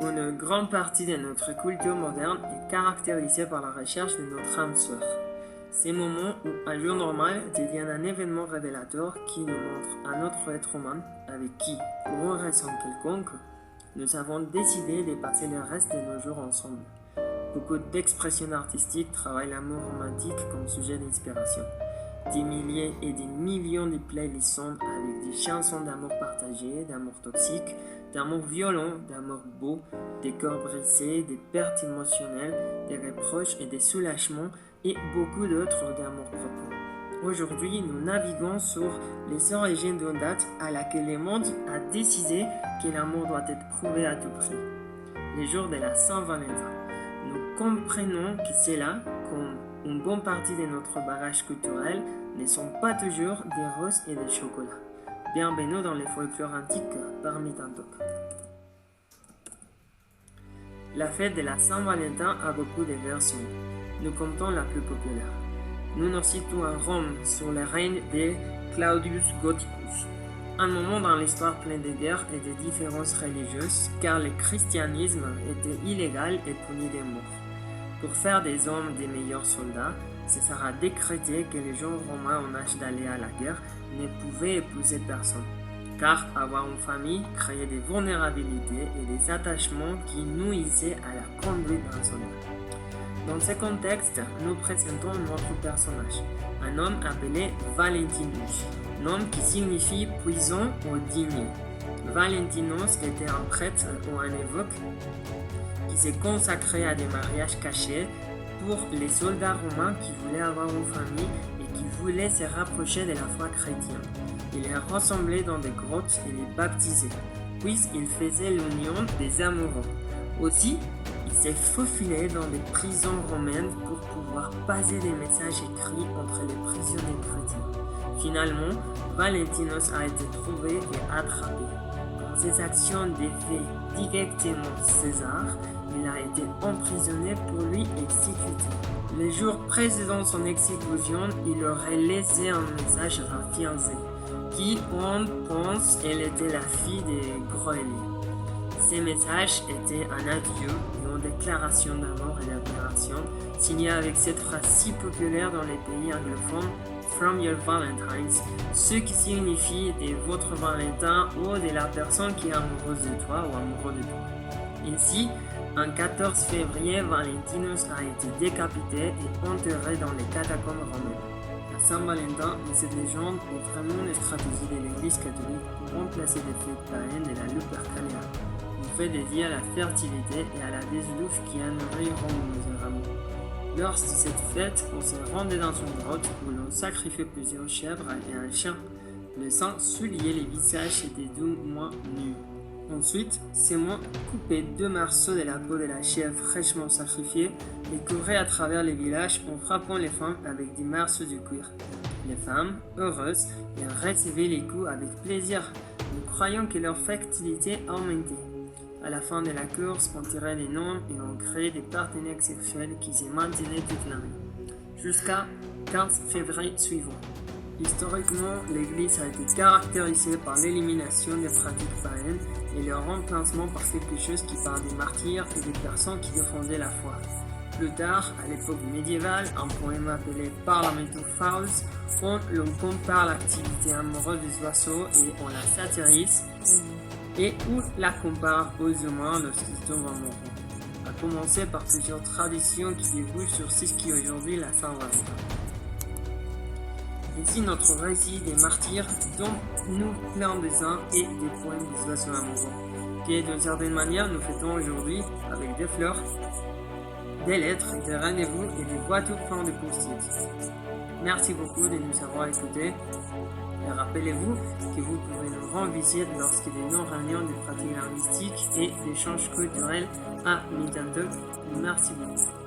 Une grande partie de notre culture moderne est caractérisée par la recherche de notre âme sœur. Ces moments où un jour normal devient un événement révélateur qui nous montre un autre être humain avec qui, pour une raison quelconque, nous avons décidé de passer le reste de nos jours ensemble. Beaucoup d'expressions artistiques travaillent l'amour romantique comme sujet d'inspiration. Des milliers et des millions de playlists sont avec des chansons d'amour partagé, d'amour toxique, d'amour violent, d'amour beau, des cœurs brisés, des pertes émotionnelles, des reproches et des soulagements et beaucoup d'autres d'amour propre. Aujourd'hui, nous naviguons sur les origines d'une date à laquelle le monde a décidé que l'amour doit être prouvé à tout prix. Le jour de la Saint-Valentin. Nous comprenons que c'est là, comme une bonne partie de notre bagage culturel, ne sont pas toujours des roses et des chocolats. Bienvenue dans les folklores antiques parmi tant d'autres. La fête de la Saint-Valentin a beaucoup de versions. Nous comptons la plus populaire. Nous nous situons à Rome sur le règne de Claudius Gothicus, un moment dans l'histoire plein de guerres et de différences religieuses, car le christianisme était illégal et puni de mort. Pour faire des hommes des meilleurs soldats, ce sera décrété que les gens romains en âge d'aller à la guerre ne pouvaient épouser personne, car avoir une famille créait des vulnérabilités et des attachements qui nuisaient à la conduite d'un soldat. Dans ce contexte, nous présentons notre personnage, un homme appelé Valentinus, nom qui signifie puissant ou digne. Valentinus était un prêtre ou un évêque qui s'est consacré à des mariages cachés pour les soldats romains qui voulaient avoir une famille et qui voulaient se rapprocher de la foi chrétienne. Il les rassemblait dans des grottes et les baptisait, puisqu'il faisait l'union des amoureux. Aussi, il s'est faufilé dans des prisons romaines pour pouvoir passer des messages écrits entre les prisonniers chrétiens. Finalement, Valentinus a été trouvé et attrapé. Pour ses actions défiaient directement César, il a été emprisonné pour lui exécuter. Les jours précédant son exécution, il aurait laissé un message à sa fiancée, qui, on pense, elle était la fille de Groelia. Ces messages étaient un adieu et une déclaration d'amour et d'admiration, signée avec cette phrase si populaire dans les pays anglophones, From your Valentines, ce qui signifie de votre Valentin ou de la personne qui est amoureuse de toi ou amoureux de toi. Ainsi, en 14 février, Valentinus a été décapité et enterré dans les catacombes romaines. La Saint-Valentin et cette légende est vraiment une stratégie de l'Église catholique pour remplacer les fêtes païennes de la Lupercalia, une fête dédiée à la fertilité et à la désouche qui a nourri Rome misérables. Lors de cette fête, on se rendait dans une grotte où l'on sacrifiait plusieurs chèvres et un chien. Le sang souillait les visages des deux mois nus. Ensuite, ces mois coupaient 2 morceaux de la peau de la chèvre fraîchement sacrifiée et couraient à travers les villages en frappant les femmes avec des morceaux de cuir. Les femmes, heureuses, recevaient les coups avec plaisir, nous croyons que leur fertilité augmentait. À la fin de la course, on tirait des noms et on créait des partenaires sexuels qui se maintenaient toute l'année, jusqu'à 15 février suivant. Historiquement, l'Église a été caractérisée par l'élimination des pratiques païennes et leur remplacement par quelque chose qui parle des martyrs et des personnes qui défendaient la foi. Plus tard, à l'époque médiévale, un poème appelé Parliament of Fowls, où l'on compare l'activité amoureuse des oiseaux et on la satirise, et où la compare aux humains lorsqu'ils tombent amoureux, à commencer par plusieurs traditions qui débouchent sur ce qui est aujourd'hui la Saint-Valentin. Ainsi, notre récit des martyrs donne-nous plein de saints et des poèmes des oiseaux amoureux, que d'une certaine manière nous fêtons aujourd'hui avec des fleurs, des lettres, des rendez-vous et des voitures pleines de post-it. Merci beaucoup de nous avoir écoutés. Et rappelez-vous que vous pouvez nous rendre visite lorsque des non-réunions de pratiques linguistiques et d'échanges culturels à Meetup. Merci beaucoup.